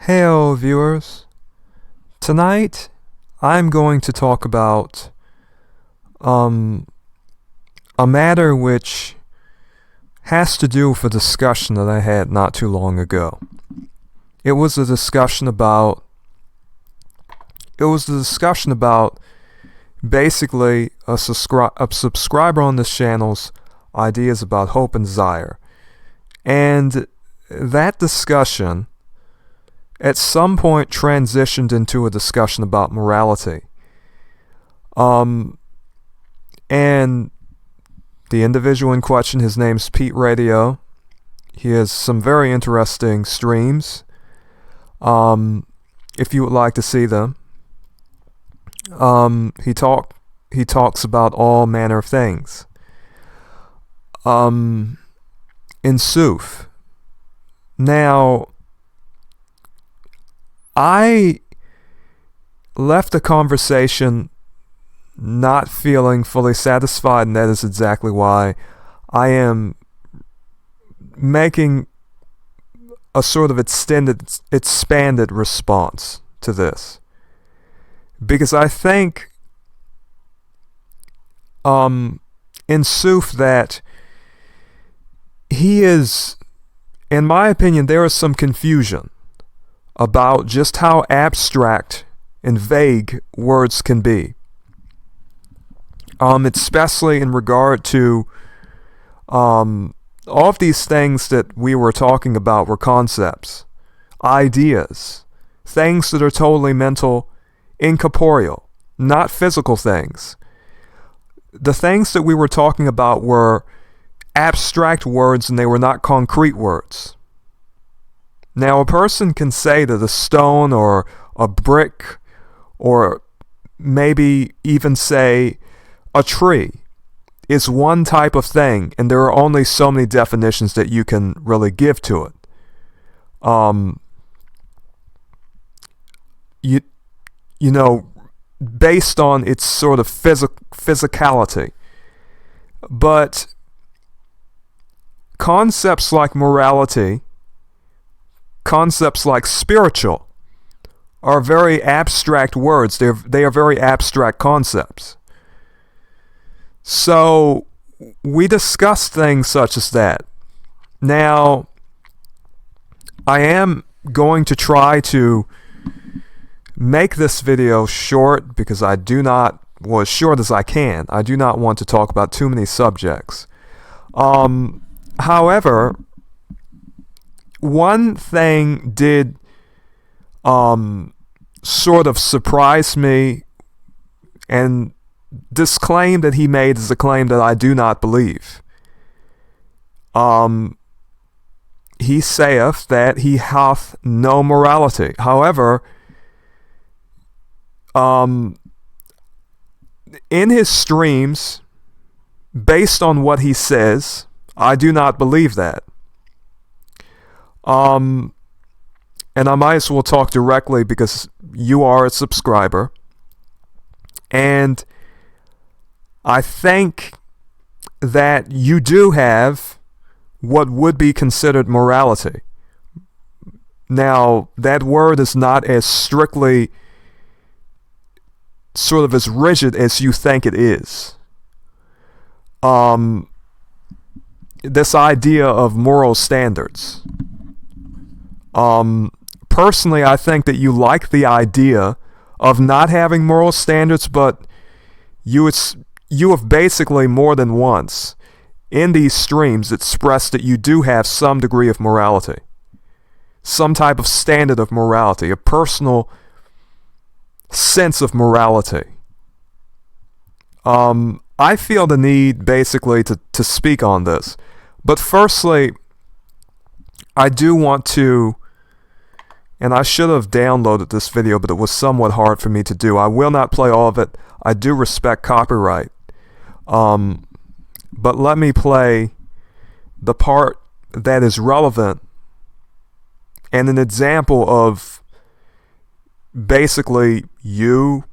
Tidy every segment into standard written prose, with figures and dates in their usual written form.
Hello, viewers. Tonight, I'm going to talk about a matter which has to do with a discussion that I had not too long ago. It was a discussion about basically a subscriber on this channel's ideas about hope and desire. And that discussion at some point transitioned into a discussion about morality. And the individual in question, his name's Pete Radio. He has some very interesting streams. If you would like to see them. He talks about all manner of things. In Suf. Now, I left the conversation not feeling fully satisfied, and that is exactly why I am making a sort of expanded response to this. Because I think in Suf that he is, in my opinion, there is some confusion about just how abstract and vague words can be. Especially in regard to all of these things that we were talking about were concepts, ideas, things that are totally mental, incorporeal, not physical things. The things that we were talking about were abstract words, and they were not concrete words. Now, a person can say that a stone or a brick, or maybe even say a tree, is one type of thing, and there are only so many definitions that you can really give to it. You know, based on its sort of physicality. But concepts like morality, concepts like spiritual, are very abstract words. They are very abstract concepts. So we discuss things such as that. Now, I am going to try to make this video short because I do not, well, as short as I can. I do not want to talk about too many subjects. However, one thing did sort of surprise me, and this claim that he made is a claim that I do not believe. He saith that he hath no morality. However, in his streams, based on what he says, I do not believe that. And I might as well talk directly because you are a subscriber. And I think that you do have what would be considered morality. Now, that word is not as strictly, sort of as rigid as you think it is. This idea of moral standards. Personally, I think that you like the idea of not having moral standards, but you have basically more than once in these streams expressed that you do have some degree of morality, some type of standard of morality, a personal sense of morality. I feel the need basically to speak on this. But firstly, I do want to, and I should have downloaded this video, but it was somewhat hard for me to do. I will not play all of it. I do respect copyright. But let me play the part that is relevant and an example of basically you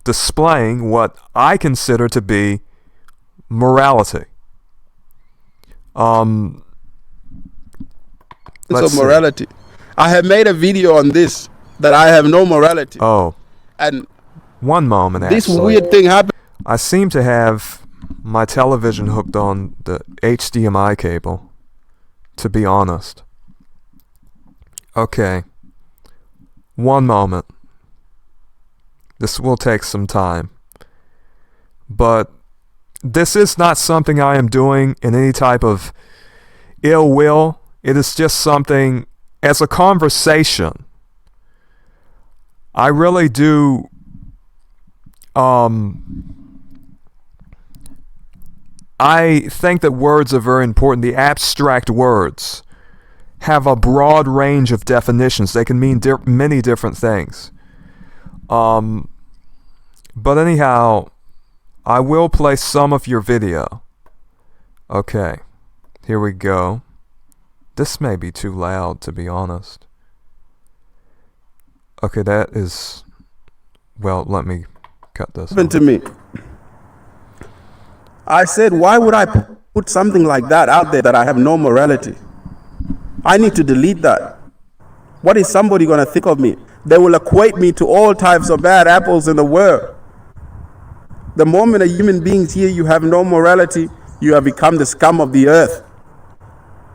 displaying what I consider to be morality. So morality. I have made a video on this, that I have no morality. Oh. And one moment, actually. This weird thing happened. I seem to have my television hooked on the HDMI cable, to be honest. Okay. One moment. This will take some time. But this is not something I am doing in any type of ill will. It is just something as a conversation. I really do I think that words are very important. The abstract words have a broad range of definitions. They can mean many different things. But anyhow, I will play some of your video. Okay, here we go. This may be too loud, to be honest. Okay, that is... Well, let me cut this. Happened to me. I said, why would I put something like that out there that I have no morality? I need to delete that. What is somebody going to think of me? They will equate me to all types of bad apples in the world. The moment a human being hears you have no morality, you have become the scum of the earth.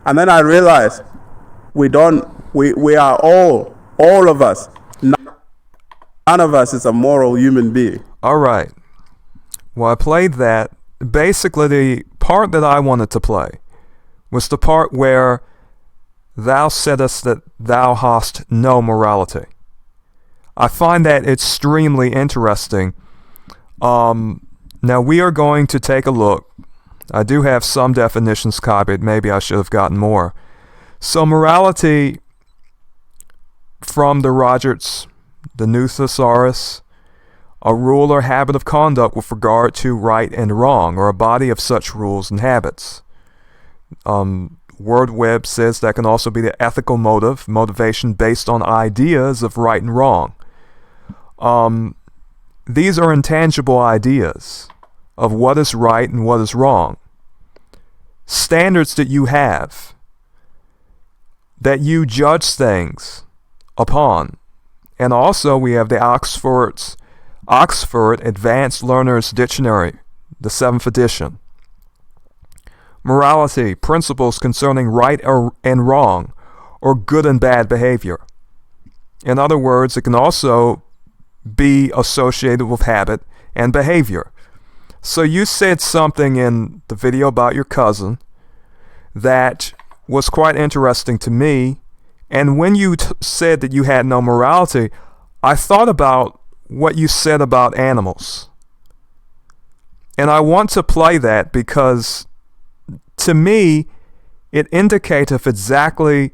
And then I realized we are all of us. None of us is a moral human being. All right. Well, I played that. Basically, the part that I wanted to play was the part where thou saidest that thou hast no morality. I find that extremely interesting. Now we are going to take a look. I do have some definitions copied. Maybe I should have gotten more. So morality from the Rogerts, the new thesaurus, a rule or habit of conduct with regard to right and wrong, or a body of such rules and habits. WordWeb says that can also be the ethical motivation based on ideas of right and wrong. These are intangible ideas of what is right and what is wrong. Standards that you have, that you judge things upon. And also we have the Oxford Advanced Learner's Dictionary, the 7th edition. Morality, principles concerning right and wrong, or good and bad behavior. In other words, it can also be associated with habit and behavior. So you said something in the video about your cousin that was quite interesting to me. And when you said that you had no morality, I thought about what you said about animals. And I want to play that because to me, it indicates of exactly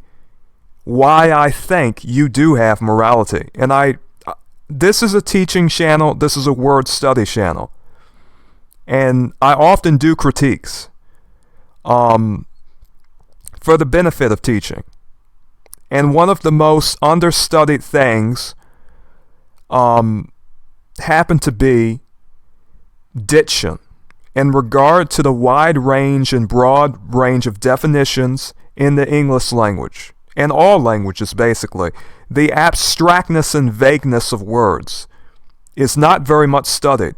why I think you do have morality. And this is a teaching channel. This is a word study channel. And I often do critiques for the benefit of teaching. And one of the most understudied things happened to be diction in regard to the wide range and broad range of definitions in the English language, and all languages basically. The abstractness and vagueness of words is not very much studied.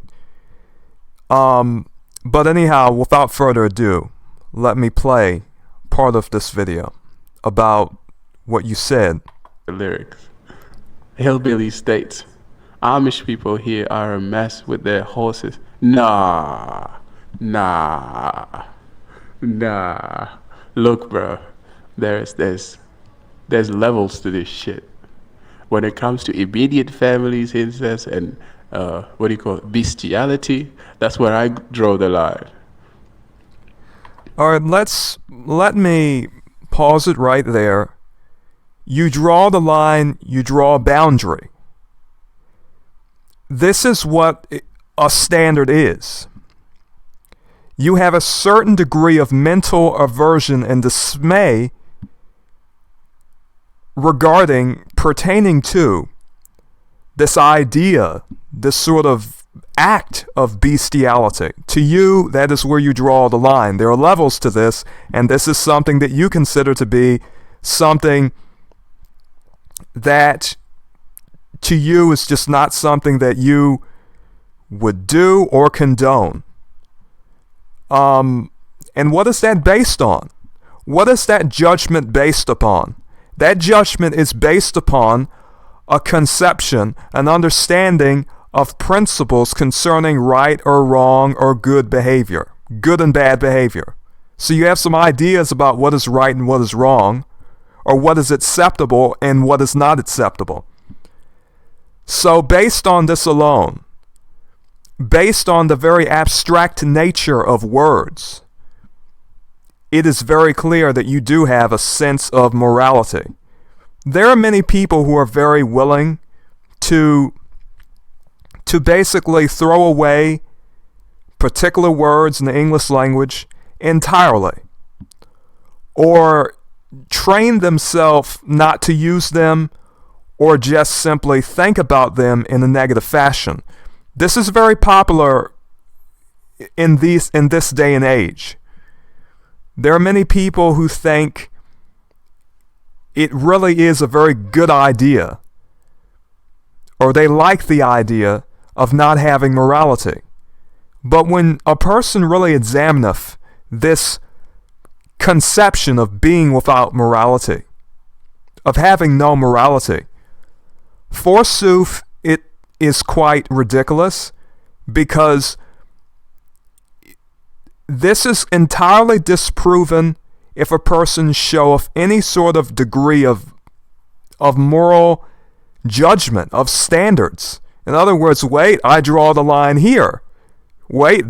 But anyhow, without further ado, let me play part of this video about what you said. The lyrics. Hillbilly states, Amish people here are a mess with their horses. Nah. Look, bro, there's levels to this shit. When it comes to immediate families, incest, and bestiality, that's where I draw the line. All right, let me pause it right there. You draw the line, you draw a boundary. This is what a standard is. You have a certain degree of mental aversion and dismay pertaining to this idea, this sort of act of bestiality. To you, that is where you draw the line. There are levels to this, and this is something that you consider to be something that to you is just not something that you would do or condone. And what is that based on? What is that judgment based upon? That judgment is based upon a conception, an understanding of principles concerning right or wrong or good behavior, good and bad behavior. So you have some ideas about what is right and what is wrong, or what is acceptable and what is not acceptable. So based on this alone, based on the very abstract nature of words, it is very clear that you do have a sense of morality. There are many people who are very willing to basically throw away particular words in the English language entirely, or train themselves not to use them, or just simply think about them in a negative fashion. This is very popular in this day and age. There are many people who think it really is a very good idea, or they like the idea of not having morality. But when a person really examineth this conception of being without morality, of having no morality, forsooth, it is quite ridiculous, because this is entirely disproven if a person showeth any sort of degree of moral judgment, of standards. In other words, wait, I draw the line here. I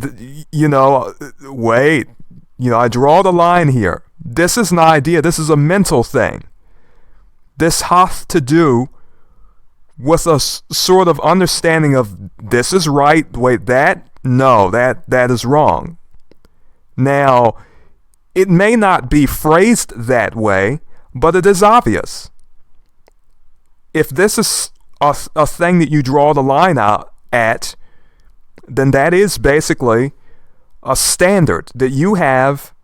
draw the line here. This is an idea. This is a mental thing. This hath to do with a sort of understanding of this is right. Wait, that is wrong. Now, it may not be phrased that way, but it is obvious. If this is a thing that you draw the line out at, then that is basically a standard that you have,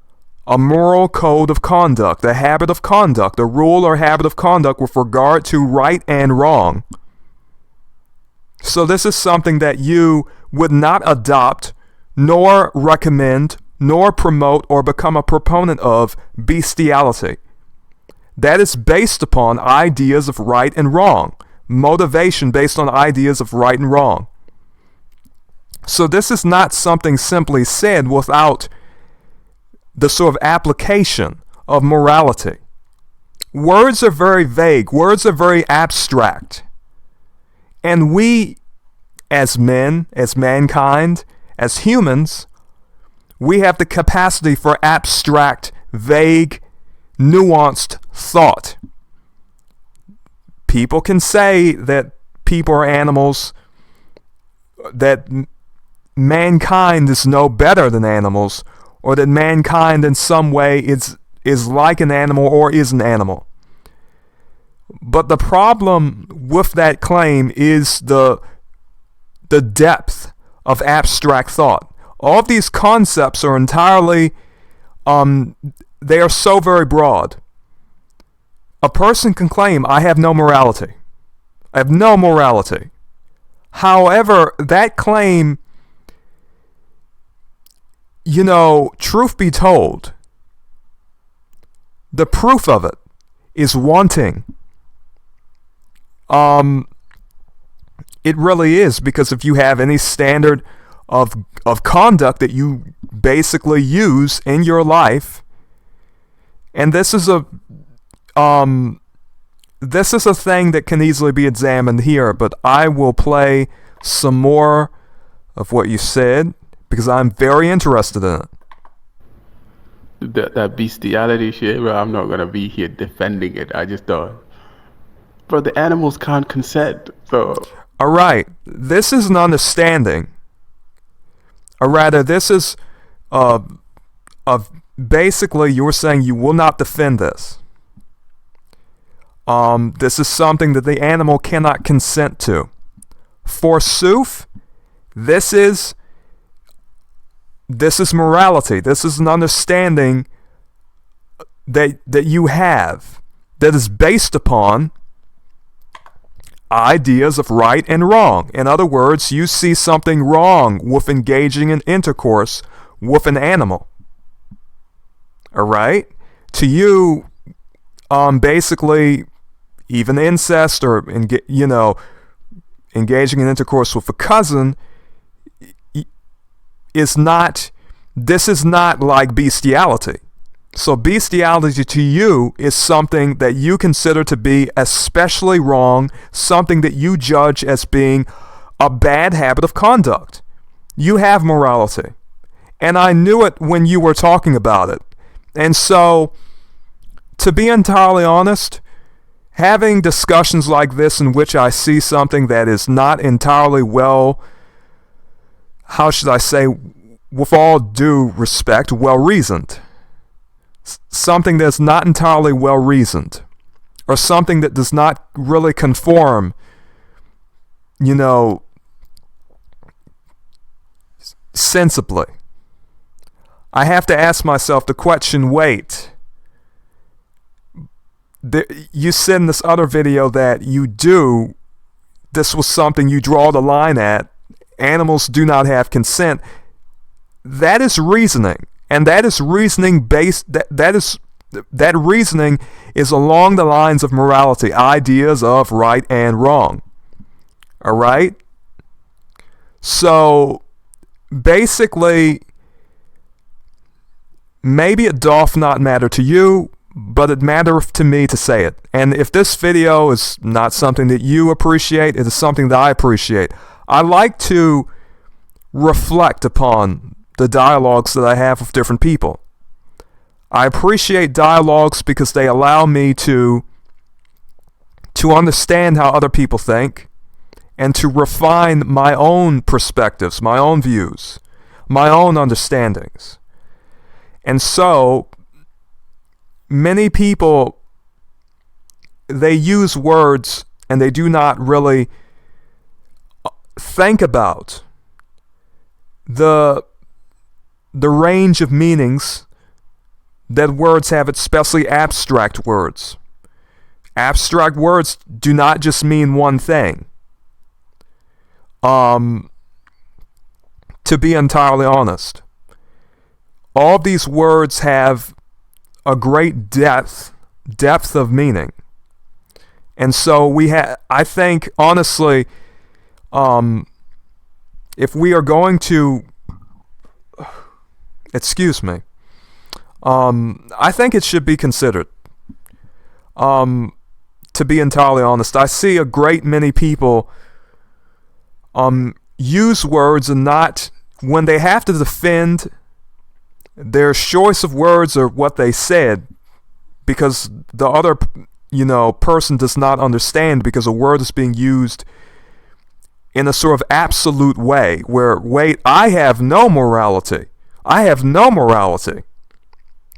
a moral code of conduct, a habit of conduct, a rule or habit of conduct with regard to right and wrong. So this is something that you would not adopt, nor recommend, nor promote or become a proponent of bestiality. That is based upon ideas of right and wrong, motivation based on ideas of right and wrong. So this is not something simply said without the sort of application of morality. Words are very vague. Words are very abstract. And we, as men, as mankind, as humans, we have the capacity for abstract, vague, nuanced thought. People can say that people are animals, that mankind is no better than animals, or that mankind in some way is like an animal or is an animal. But the problem with that claim is the depth of abstract thought. All of these concepts are entirely, they are so very broad. A person can claim, I have no morality. I have no morality. However, that claim, truth be told, the proof of it is wanting. It really is, because if you have any standard of conduct that you basically use in your life, and this is a thing that can easily be examined here, but I will play some more of what you said because I'm very interested in it. That bestiality shit, bro, I'm not gonna be here defending it. I just don't. Bro, the animals can't consent, so. All right, this is an understanding, or rather, this is basically you're saying you will not defend this. This is something that the animal cannot consent to. Forsooth, this is morality. This is an understanding that you have that is based upon ideas of right and wrong. In other words, you see something wrong with engaging in intercourse with an animal. All right? To you, basically, even incest or, engaging in intercourse with a cousin is not like bestiality. So bestiality to you is something that you consider to be especially wrong, something that you judge as being a bad habit of conduct. You have morality. And I knew it when you were talking about it. And so, to be entirely honest, having discussions like this in which I see something that is not entirely well, how should I say, with all due respect, well-reasoned. Something that's not entirely well-reasoned, or something that does not really conform, sensibly. I have to ask myself the question, wait, you said in this other video that this was something you draw the line at, animals do not have consent. That is reasoning. And that is reasoning based, that reasoning is along the lines of morality, ideas of right and wrong. All right? So, basically, maybe it doth not matter to you, but it mattereth to me to say it. And if this video is not something that you appreciate, it is something that I appreciate. I like to reflect upon the dialogues that I have with different people. I appreciate dialogues because they allow me to understand how other people think and to refine my own perspectives, my own views, my own understandings. And so, many people, they use words and they do not really think about the range of meanings that words have, especially abstract words. Abstract words do not just mean one thing. To be entirely honest, all these words have a great depth of meaning. And so I think, honestly, if we are going to, excuse me, I think it should be considered. To be entirely honest, I see a great many people use words and not, when they have to defend their choice of words or what they said, because the other, person does not understand, because a word is being used in a sort of absolute way, where, wait, I have no morality. I have no morality.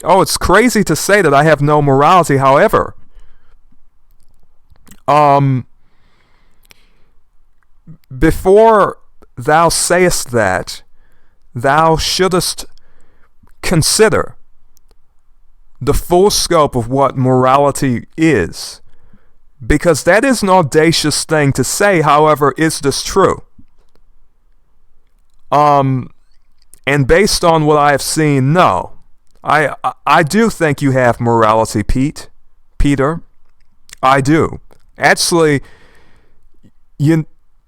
Oh, it's crazy to say that I have no morality. However, before thou sayest that, thou shouldest consider the full scope of what morality is. Because that is an audacious thing to say. However, is this true? And based on what I have seen, no. I do think you have morality, Peter. I do. Actually,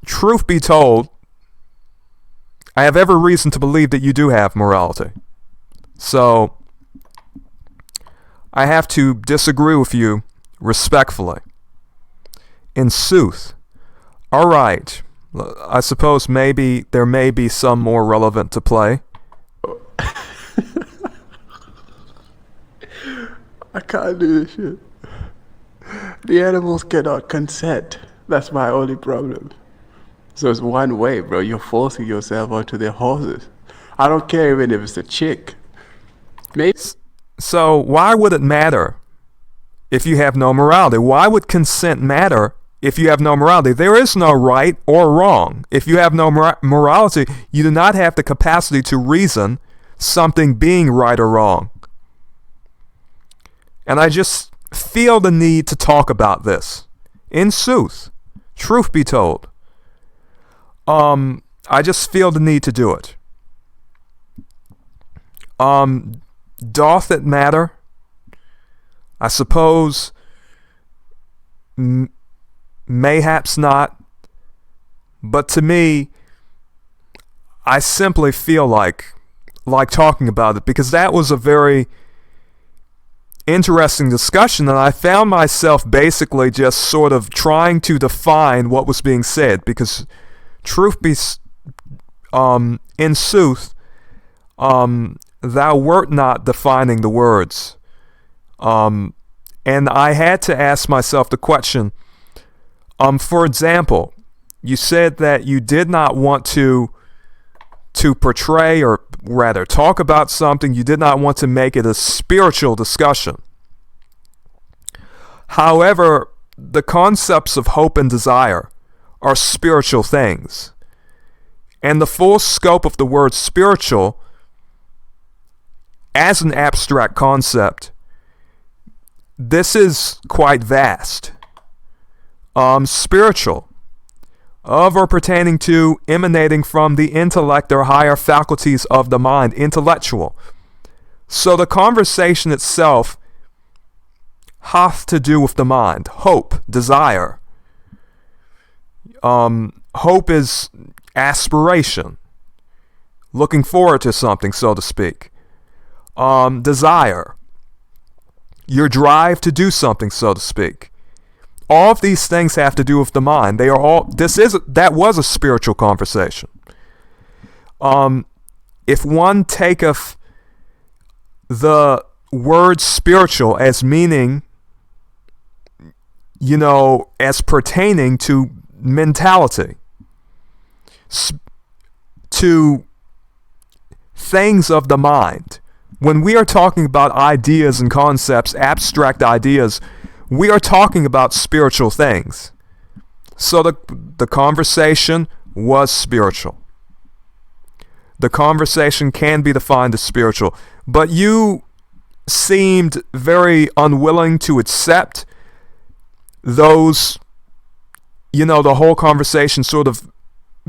truth be told, I have every reason to believe that you do have morality. So, I have to disagree with you respectfully. In sooth. All right. I suppose maybe there may be some more relevant to play. I can't do this shit. The animals cannot consent. That's my only problem. So it's one way, bro. You're forcing yourself onto their horses. I don't care even if it's a chick. Maybe. So why would it matter if you have no morality? Why would consent matter if you have no morality? There is no right or wrong. If you have no morality, you do not have the capacity to reason something being right or wrong. And I just feel the need to talk about this. In sooth. Truth be told, I just feel the need to do it. Doth it matter? I suppose mayhaps not. But to me, I simply feel like talking about it, because that was a very interesting discussion, and I found myself basically just sort of trying to define what was being said, because truth be in sooth, thou wert not defining the words. And I had to ask myself the question, for example, you said that you did not want to portray, or rather talk about something, you did not want to make it a spiritual discussion. However, the concepts of hope and desire are spiritual things. And the full scope of the word spiritual as an abstract concept, this is quite vast. Spiritual, of or pertaining to, emanating from the intellect or higher faculties of the mind, intellectual. So the conversation itself hath to do with the mind. Hope, desire. Hope is aspiration, looking forward to something, so to speak. Desire, your drive to do something, so to speak. All of these things have to do with the mind. They are all. That was a spiritual conversation. If one taketh the word spiritual as meaning, as pertaining to mentality, to things of the mind. When we are talking about ideas and concepts, abstract ideas, we are talking about spiritual things. So the conversation was spiritual. The conversation can be defined as spiritual. But you seemed very unwilling to accept those, the whole conversation sort of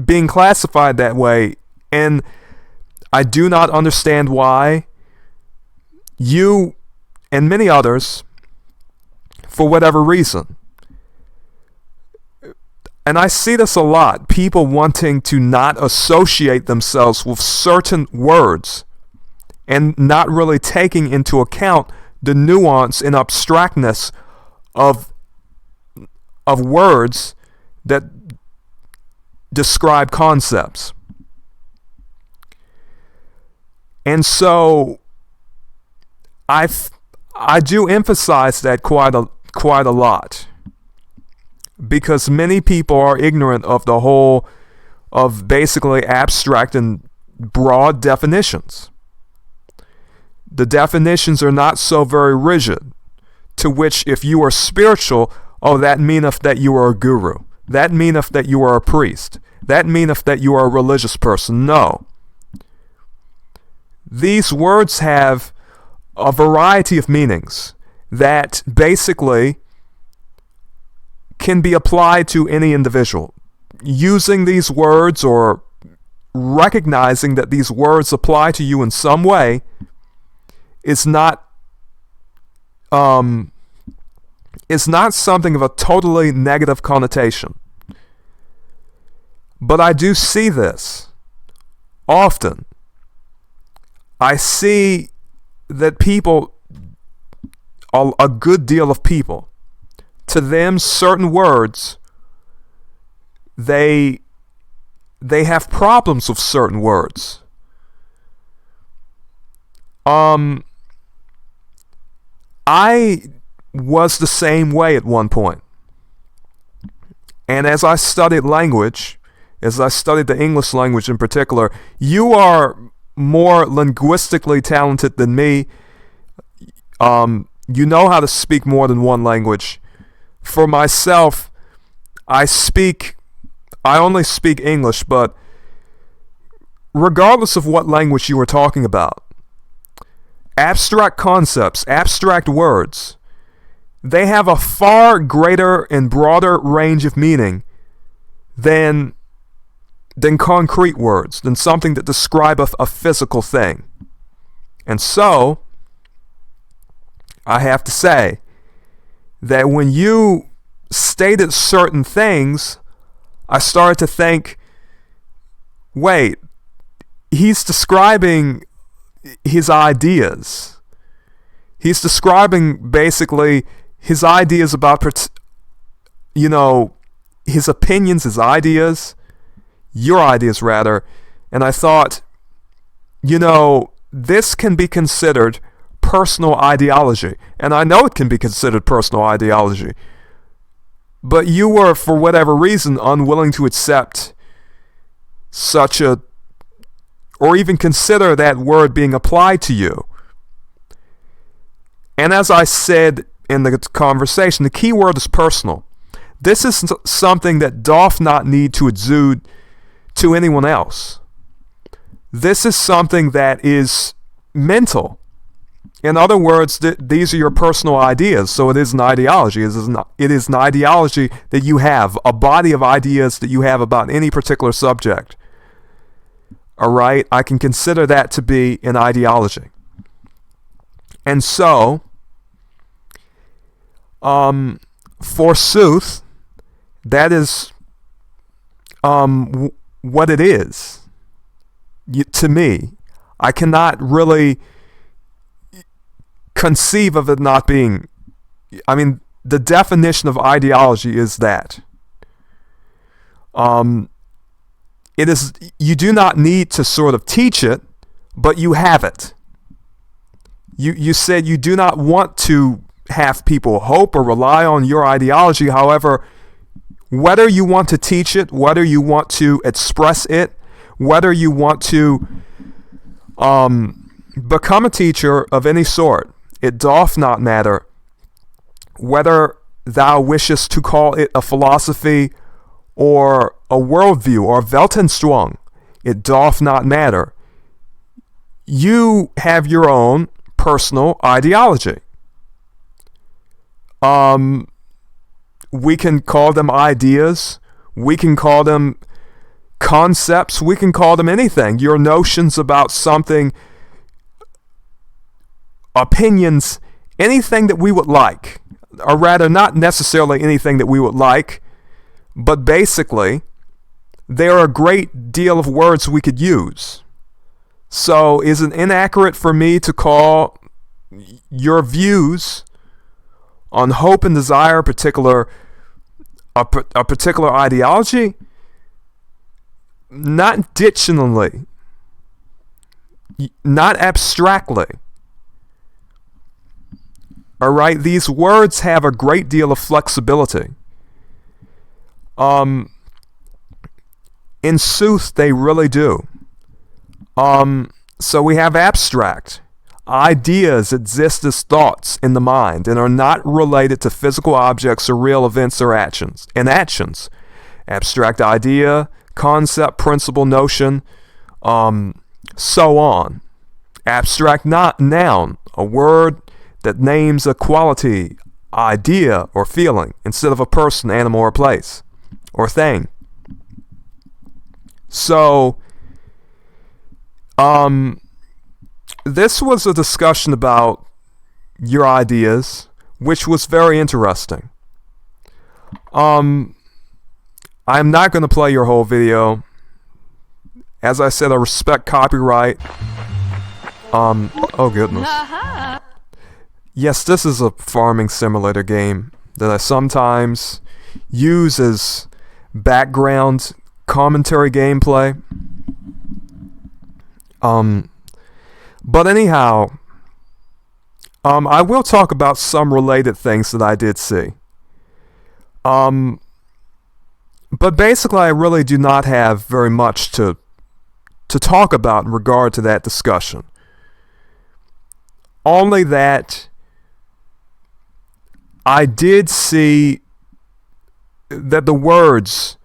being classified that way. And I do not understand why you and many others, for whatever reason. And I see this a lot. People wanting to not associate themselves with certain words and not really taking into account the nuance and abstractness of words that describe concepts. And so I do emphasize that quite a lot, because many people are ignorant of the whole of basically abstract and broad definitions. The definitions are not so very rigid, to which if you are spiritual, that meaneth that you are a guru. That meaneth that you are a priest. That meaneth that you are a religious person. No. These words have a variety of meanings that basically can be applied to any individual. Using these words or recognizing that these words apply to you in some way is not something of a totally negative connotation. But I do see this often. I see that people, a good deal of people, to them certain words, they have problems with certain words. I was the same way at one point. And as I studied language, as I studied the English language in particular, you are more linguistically talented than me. You know how to speak more than one language. For myself, I only speak English, but regardless of what language you are talking about, abstract concepts, abstract words, they have a far greater and broader range of meaning than concrete words, than something that describe a physical thing. And so, I have to say that when you stated certain things, I started to think, wait, he's describing his ideas. He's describing basically his ideas about, his opinions, his ideas, your ideas rather. And I thought, this can be considered personal ideology. And I know it can be considered personal ideology. But you were, for whatever reason, unwilling to accept or even consider that word being applied to you. And as I said in the conversation, the key word is personal. This is something that doth not need to exude to anyone else. This is something that is mental. In other words, these are your personal ideas, so it is an ideology. It is an ideology that you have, a body of ideas that you have about any particular subject. All right? I can consider that to be an ideology. And so, forsooth, that is what it is. To me, I cannot really conceive of it not being. The definition of ideology is that it is. You do not need to sort of teach it, but you have it. You said you do not want to have people hope or rely on your ideology. However, whether you want to teach it, whether you want to express it, whether you want to become a teacher of any sort, it doth not matter. Whether thou wishest to call it a philosophy or a worldview or Weltanschauung, it doth not matter. You have your own personal ideology. We can call them ideas. We can call them concepts. We can call them anything. Your notions about something, opinions, anything that we would like. Or rather, not necessarily anything that we would like, but basically, there are a great deal of words we could use. So, is it inaccurate for me to call your views on hope and desire a particular ideology? Not dictionally, not abstractly. All right, these words have a great deal of flexibility. In sooth, they really do. So we have abstract. Ideas exist as thoughts in the mind and are not related to physical objects or real events or actions. Abstract idea, concept, principle, notion, so on. Abstract noun, a word that names a quality, idea, or feeling instead of a person, animal, or place, or thing. So, this was a discussion about your ideas, which was very interesting. I'm not going to play your whole video. As I said, I respect copyright. Oh goodness. Yes, this is a farming simulator game that I sometimes use as background commentary gameplay. But anyhow, I will talk about some related things that I did see. But basically, I really do not have very much to talk about in regard to that discussion. Only that I did see that the words,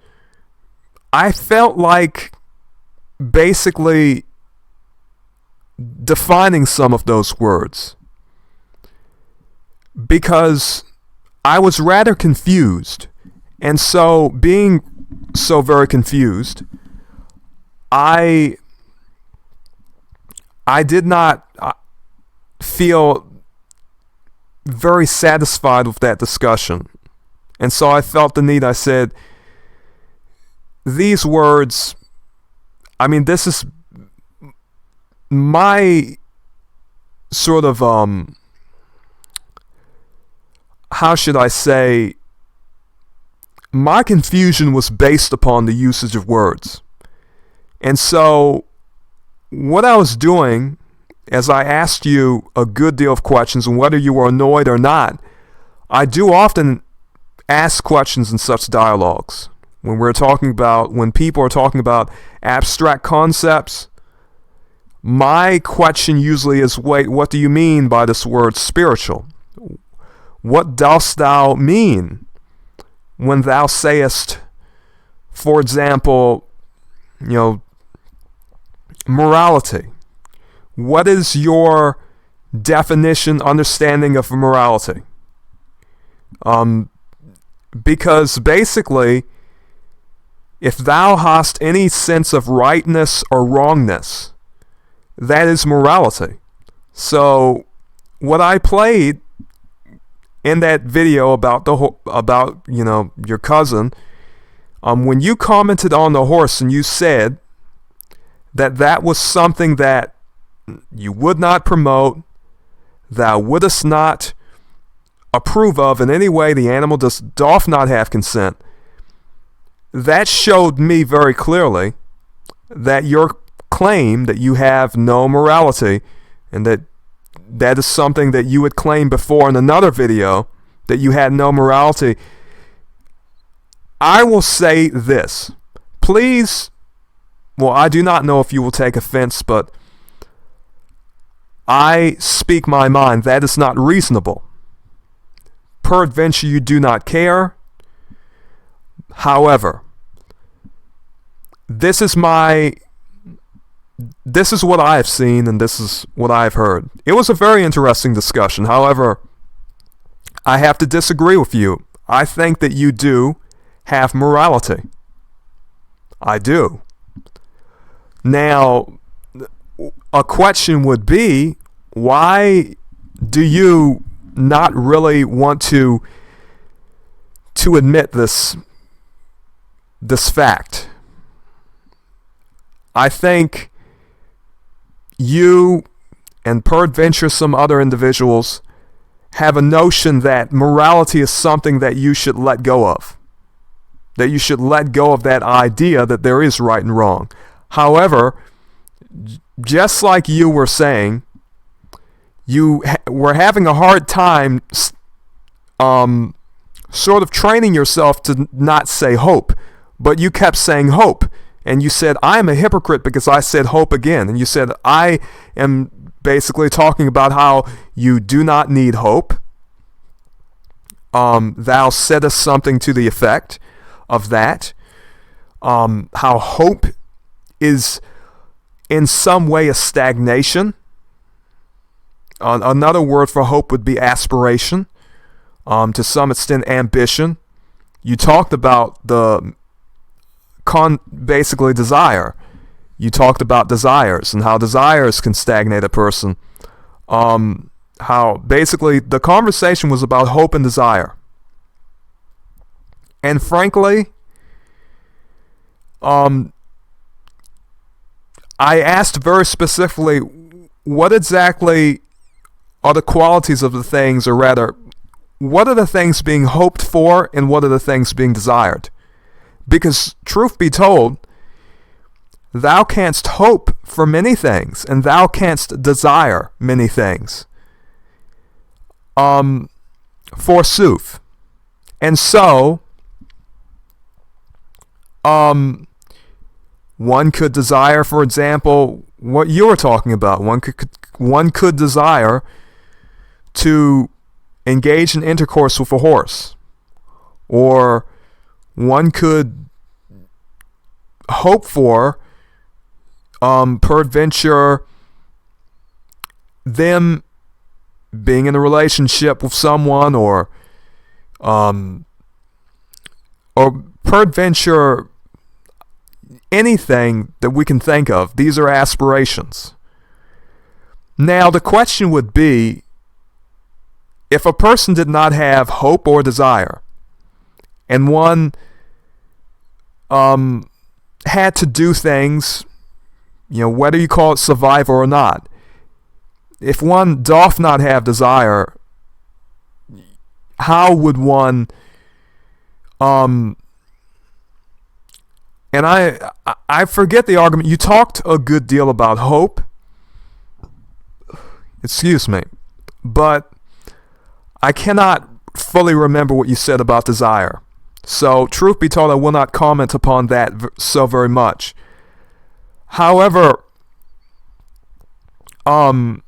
I felt like basically defining some of those words, because I was rather confused. And so being so very confused. I did not feel very satisfied with that discussion. And so I felt the need. I said, these words, I mean, this is my sort of, how should I say, my confusion was based upon the usage of words. And so what I was doing, as I asked you a good deal of questions, and whether you were annoyed or not, I do often ask questions in such dialogues. When people are talking about abstract concepts, my question usually is, wait, what do you mean by this word spiritual? What dost thou mean when thou sayest, for example, morality? What is your definition, understanding of morality? Because basically, if thou hast any sense of rightness or wrongness, that is morality. So what I played in that video about your cousin, when you commented on the horse and you said that was something that you would not promote, thou wouldest not approve of in any way, the animal doth not have consent, that showed me very clearly that your claim that you have no morality, and that is something that you had claimed before in another video, that you had no morality. I will say this. Please, well, I do not know if you will take offense, but I speak my mind. That is not reasonable. Peradventure you do not care. However, this is what I have seen, and this is what I have heard. It was a very interesting discussion. However, I have to disagree with you. I think that you do have morality. I do. Now, a question would be, why do you not really want to admit this fact? I think you and peradventure some other individuals have a notion that morality is something that you should let go of. That you should let go of that idea that there is right and wrong. However, just like you were saying, you were having a hard time sort of training yourself to not say hope, but you kept saying hope. And you said, I am a hypocrite because I said hope again. And you said, I am basically talking about how you do not need hope. Thou saidest something to the effect of that. How hope is in some way a stagnation. Another word for hope would be aspiration. To some extent, ambition. You talked about basically desire. You talked about desires and how desires can stagnate a person. How basically the conversation was about hope and desire. And frankly, I asked very specifically, what exactly are the qualities of the things, or rather, what are the things being hoped for and what are the things being desired? Because, truth be told, thou canst hope for many things, and thou canst desire many things. Forsooth. And so, one could desire, for example, what you were talking about. One could desire to engage in intercourse with a horse. Or one could hope for, peradventure, them being in a relationship with someone, or peradventure anything that we can think of. These are aspirations. Now, the question would be, if a person did not have hope or desire, and one had to do things, whether you call it survival or not, if one doth not have desire, how would one, and I forget the argument. You talked a good deal about hope. Excuse me. But I cannot fully remember what you said about desire. So, truth be told, I will not comment upon that so very much. However, I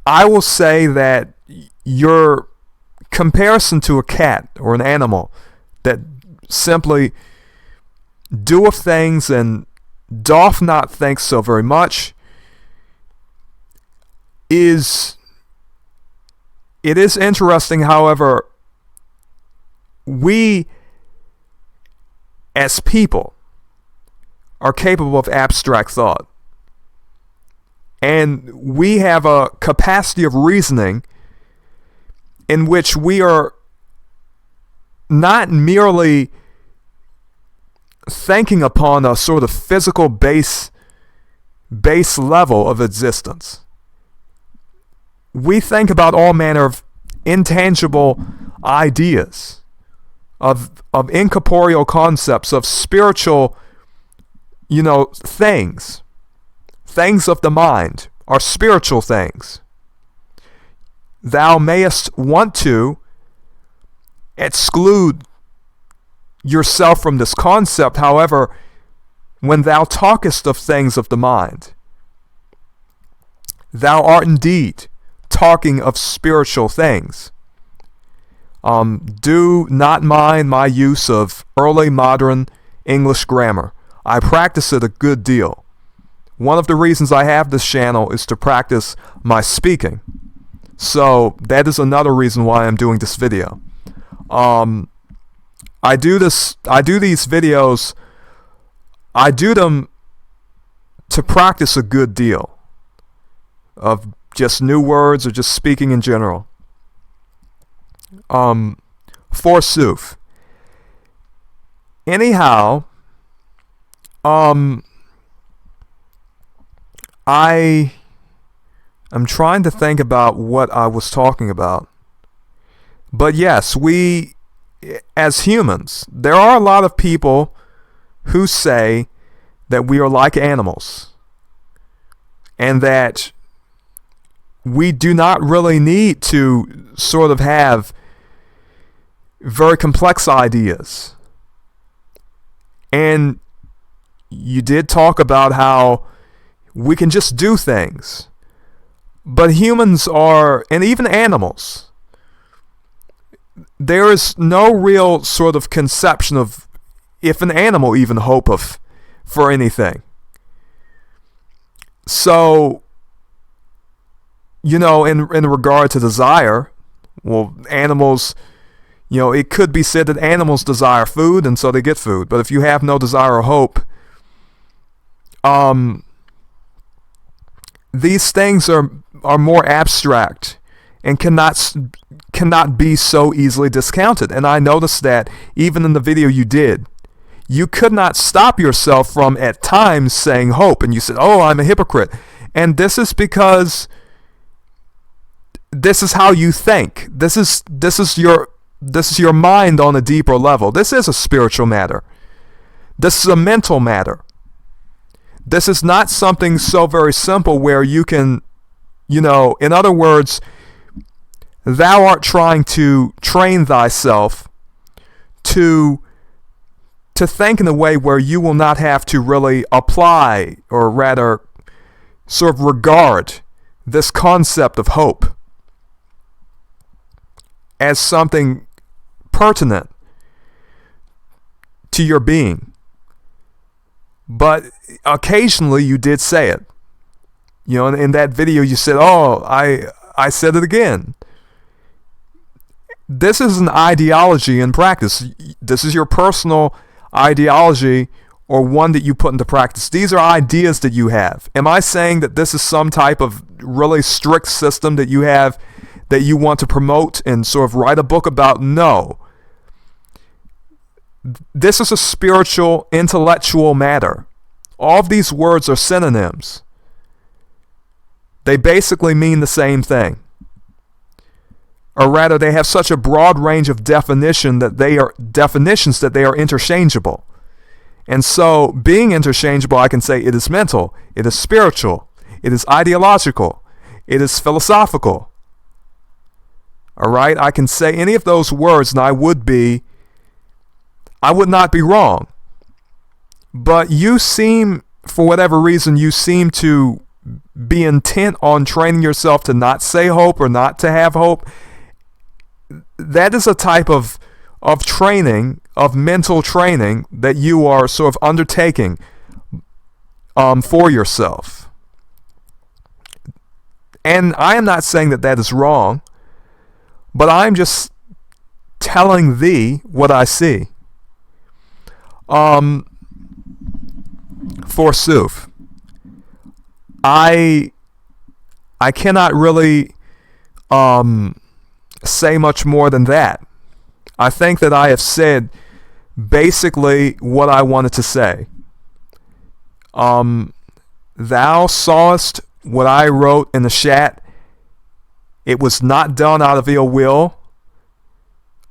will say that your comparison to a cat or an animal that simply doeth things and doth not think so very much is interesting. However, we as people are capable of abstract thought, and we have a capacity of reasoning in which we are not merely thinking upon a sort of physical base level of existence. We think about all manner of intangible ideas, of incorporeal concepts, of spiritual, things of the mind are spiritual things. Thou mayest want to exclude yourself from this concept. However, when thou talkest of things of the mind, thou art indeed talking of spiritual things. Do not mind my use of early modern English grammar. I practice it a good deal. One of the reasons I have this channel is to practice my speaking. So that is another reason why I'm doing this video. I do these videos, I do them to practice a good deal of just new words or just speaking in general. Forsooth. Anyhow, I'm trying to think about what I was talking about. But yes, we, as humans, there are a lot of people who say that we are like animals, and that we do not really need to sort of have very complex ideas. And you did talk about how we can just do things. But humans are, and even animals, there is no real sort of conception of if an animal even hope for anything. So, in regard to desire, well, animals, it could be said that animals desire food, and so they get food. But if you have no desire or hope, these things are more abstract and cannot be so easily discounted. And I noticed that even in the video you did, you could not stop yourself from at times saying hope, and you said, "Oh, I'm a hypocrite." And this is because this is how you think. This is your mind on a deeper level. This is a spiritual matter. This is a mental matter. This is not something so very simple where you can, in other words, thou art trying to train thyself to think in a way where you will not have to really apply, or rather sort of regard, this concept of hope as something pertinent to your being. But occasionally you did say it. In that video you said, "Oh, I said it again." This is an ideology in practice. This is your personal ideology or one that you put into practice. These are ideas that you have. Am I saying that this is some type of really strict system that you have that you want to promote and sort of write a book about? No. This is a spiritual, intellectual matter. All of these words are synonyms. They basically mean the same thing. Or rather, they have such a broad range of definitions that they are interchangeable. And so, being interchangeable, I can say it is mental, it is spiritual, it is ideological, it is philosophical. All right? I can say any of those words and I would not be wrong. But you seem, for whatever reason, you seem to be intent on training yourself to not say hope or not to have hope. That is a type of training, of mental training, that you are sort of undertaking for yourself. And I am not saying that that is wrong, but I'm just telling thee what I see. Forsooth, I cannot really say much more than that. I think that I have said basically what I wanted to say. Thou sawest what I wrote in the chat. It was not done out of ill will.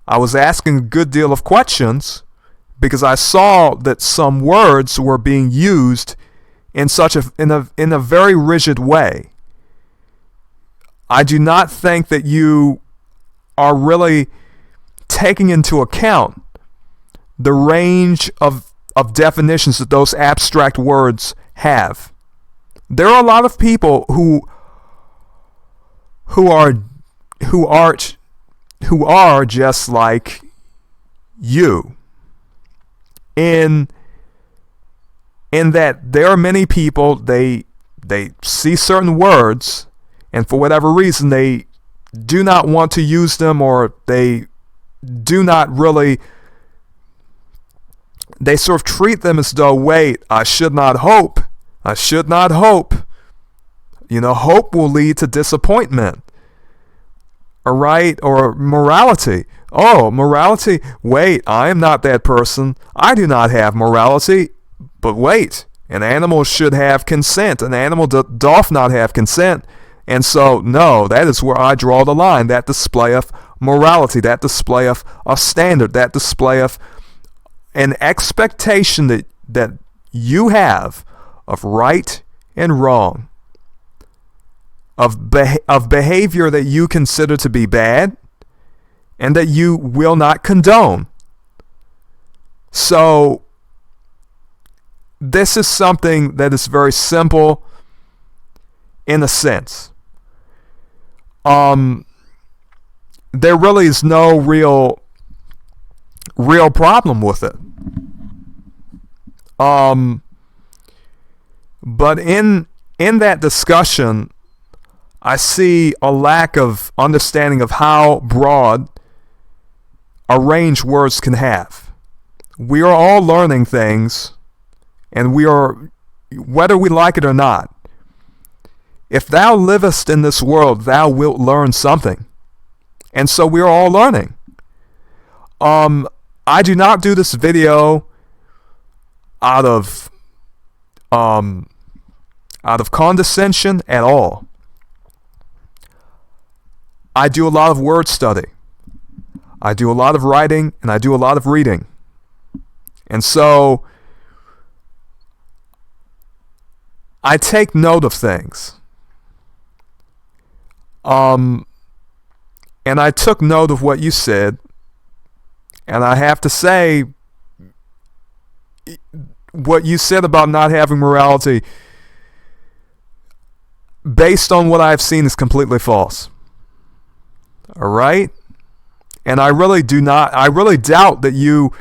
I was asking a good deal of questions because I saw that some words were being used in a very rigid way. I do not think that you are really taking into account the range of definitions that those abstract words have. There are a lot of people who are just like you, in that there are many people, they see certain words, and for whatever reason they do not want to use them, or they do not really, they sort of treat them as though, wait, I should not hope. You know, hope will lead to disappointment. All right? Or morality. Oh, morality. Wait, I am not that person. I do not have morality. But wait, an animal should have consent. An animal doth not have consent. And so, no, that is where I draw the line. That displayeth morality. That displayeth a standard. That displayeth an expectation that you have of right and wrong, of behavior that you consider to be bad and that you will not condone. So this is something that is very simple in a sense. There really is no real problem with it. But in that discussion, I see a lack of understanding of how broad a range words can have. We are all learning things, and we are, whether we like it or not, if thou livest in this world, thou wilt learn something. And so we are all learning. I do not do this video out of condescension at all. I do a lot of word study. I do a lot of writing, and I do a lot of reading. And so I take note of things. And I took note of what you said, and I have to say, what you said about not having morality, based on what I've seen, is completely false. All right? And I really doubt that you,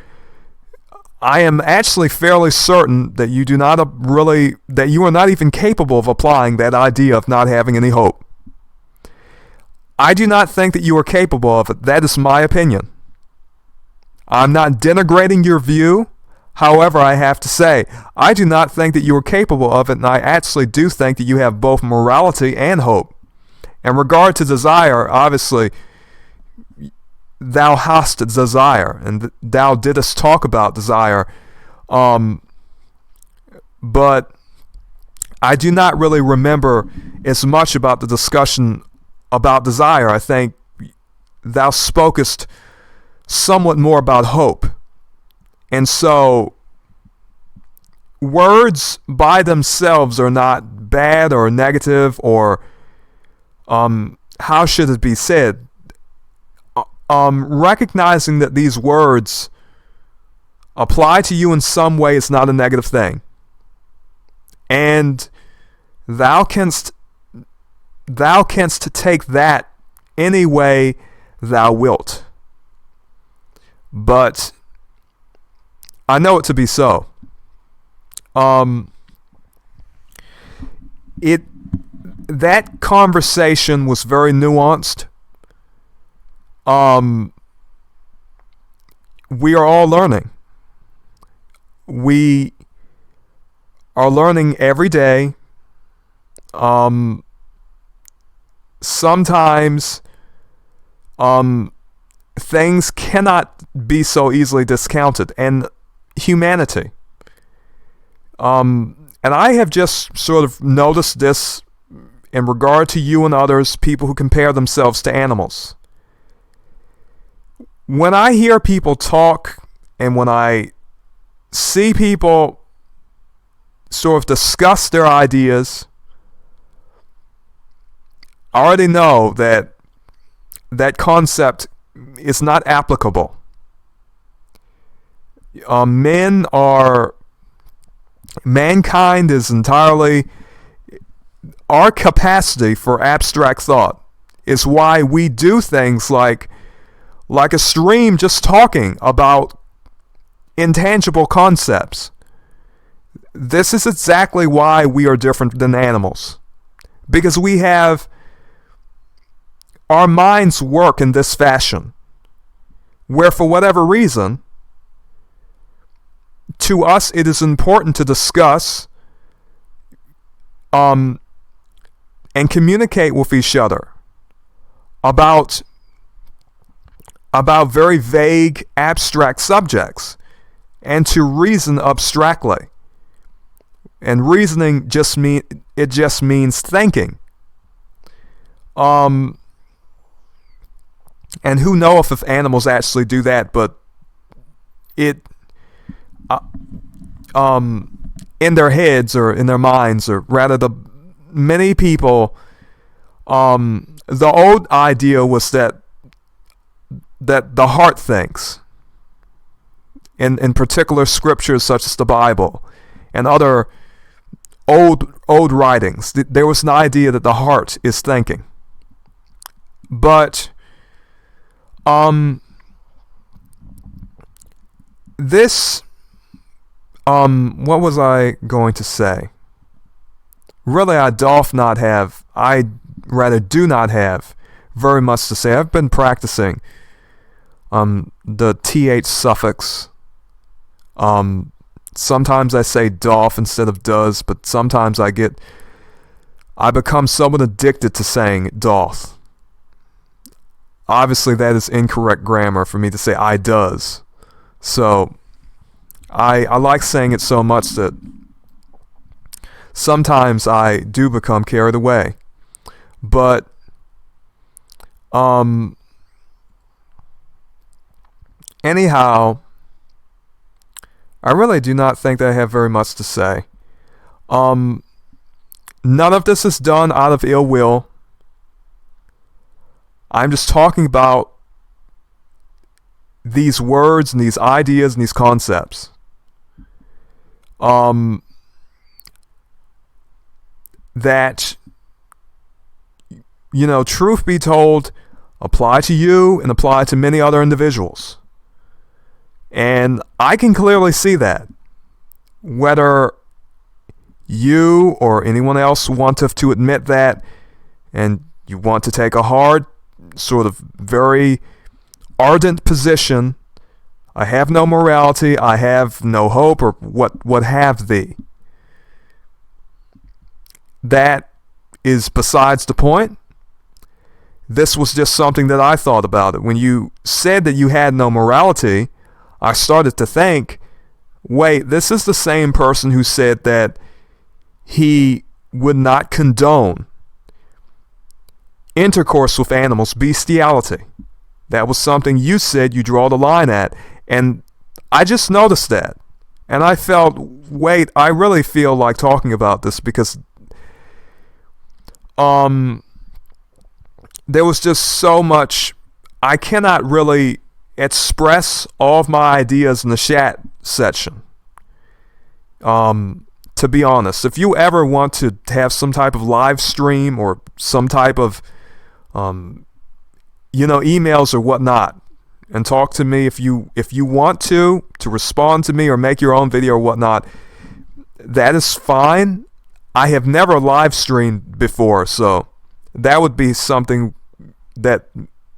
I am actually fairly certain that you that you are not even capable of applying that idea of not having any hope. I do not think that you are capable of it. That is my opinion. I'm not denigrating your view. However, I have to say, I do not think that you are capable of it, and I actually do think that you have both morality and hope. In regard to desire, obviously, thou hast desire, and thou didst talk about desire, but I do not really remember as much about the discussion about desire. I think thou spokest somewhat more about hope. And so, words by themselves are not bad or negative or, how should it be said? Recognizing that these words apply to you in some way is not a negative thing. And thou canst take that any way thou wilt. But I know it to be so. That conversation was very nuanced. We are all learning. We are learning every day. Sometimes things cannot be so easily discounted, and humanity. And I have just sort of noticed this in regard to you and others, people who compare themselves to animals. When I hear people talk and when I see people sort of discuss their ideas, I already know that that concept is not applicable. Mankind is entirely, our capacity for abstract thought is why we do things like a stream just talking about intangible concepts. This is exactly why we are different than animals. Because we have, our minds work in this fashion, where for whatever reason, to us it is important to discuss and communicate with each other about very vague, abstract subjects, and to reason abstractly. And reasoning just means thinking. And who knoweth if animals actually do that, but it in their heads or in their minds, or rather many people, the old idea was that the heart thinks. In particular scriptures such as the Bible and other old writings, there was an idea that the heart is thinking. But this, what was I going to say? Really, I do not have very much to say. I've been practicing the th suffix. Sometimes I say doth instead of does, but sometimes I become somewhat addicted to saying doth. Obviously, that is incorrect grammar for me to say I does. So, I like saying it so much that sometimes I do become carried away. But, anyhow, I really do not think that I have very much to say. None of this is done out of ill will. I'm just talking about these words and these ideas and these concepts. That, truth be told, apply to you and apply to many other individuals. And I can clearly see that. Whether you or anyone else wanteth to admit that, and you want to take a hard, sort of very ardent position I have no morality, I have no hope, or what have thee. That is besides the point. This was just something that I thought about it. When you said that you had no morality, I started to think, wait, this is the same person who said that he would not condone intercourse with animals, bestiality. That was something you said you draw the line at. And I just noticed that. And I felt, wait, I really feel like talking about this because there was just so much. I cannot really express all of my ideas in the chat section. To be honest, if you ever want to have some type of live stream or some type of, emails or whatnot, and talk to me, if you want to respond to me or make your own video or whatnot, that is fine. I have never live streamed before, so that would be something that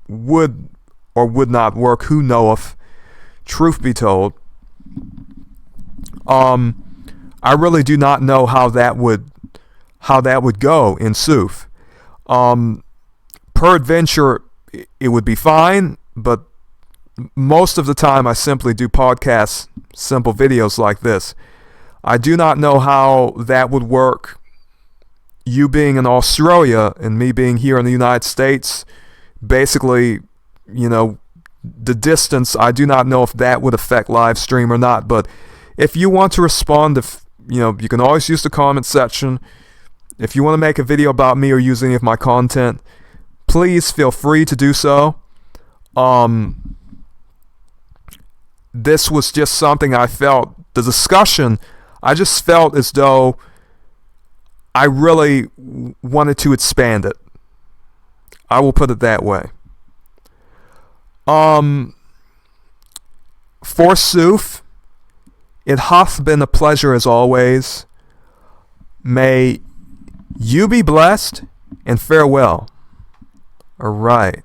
would or would not work. Who knoweth? Truth be told, I really do not know how that would go in sooth. Peradventure, it would be fine, but most of the time I simply do podcasts, simple videos like this. I do not know how that would work. You being in Australia and me being here in the United States, basically, the distance, I do not know if that would affect live stream or not. But if you want to respond, you can always use the comment section. If you want to make a video about me or use any of my content, please feel free to do so. This was just something I felt, the discussion, I just felt as though I really wanted to expand it. I will put it that way. Forsooth, it hath been a pleasure as always. May you be blessed, and farewell. All right.